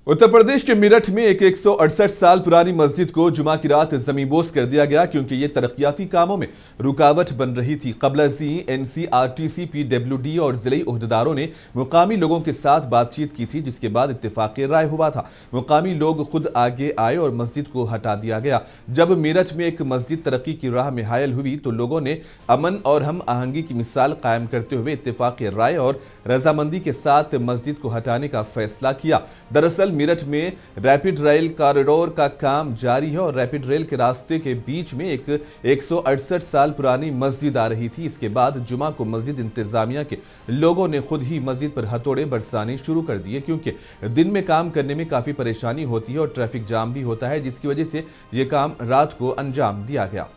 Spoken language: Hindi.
उत्तर प्रदेश के मेरठ में एक 168 साल पुरानी मस्जिद को जुमा की रात जमींबोस कर दिया गया क्योंकि ये तरक्याती कामों में रुकावट बन रही थी। क़ब्ल-अज़ीं एनसीआरटीसी, पीडब्ल्यूडी और जिले ओहदेदारों ने मुकामी लोगों के साथ बातचीत की थी, जिसके बाद इत्तेफाक़ राय हुआ था। मुकामी लोग खुद आगे आए और मस्जिद को हटा दिया गया। जब मेरठ में एक मस्जिद तरक्की की राह में हायल हुई तो लोगों ने अमन और हम आहंगी की मिसाल कायम करते हुए इत्तेफाक़ राय और रजामंदी के साथ मस्जिद को हटाने का फैसला किया। दरअसल मेरठ में रैपिड रेल कॉरिडोर का काम जारी है और रैपिड रेल के रास्ते के बीच में एक 168 साल पुरानी मस्जिद आ रही थी। इसके बाद जुमा को मस्जिद इंतजामिया के लोगों ने खुद ही मस्जिद पर हथौड़े बरसाने शुरू कर दिए, क्योंकि दिन में काम करने में काफी परेशानी होती है और ट्रैफिक जाम भी होता है, जिसकी वजह से यह काम रात को अंजाम दिया गया।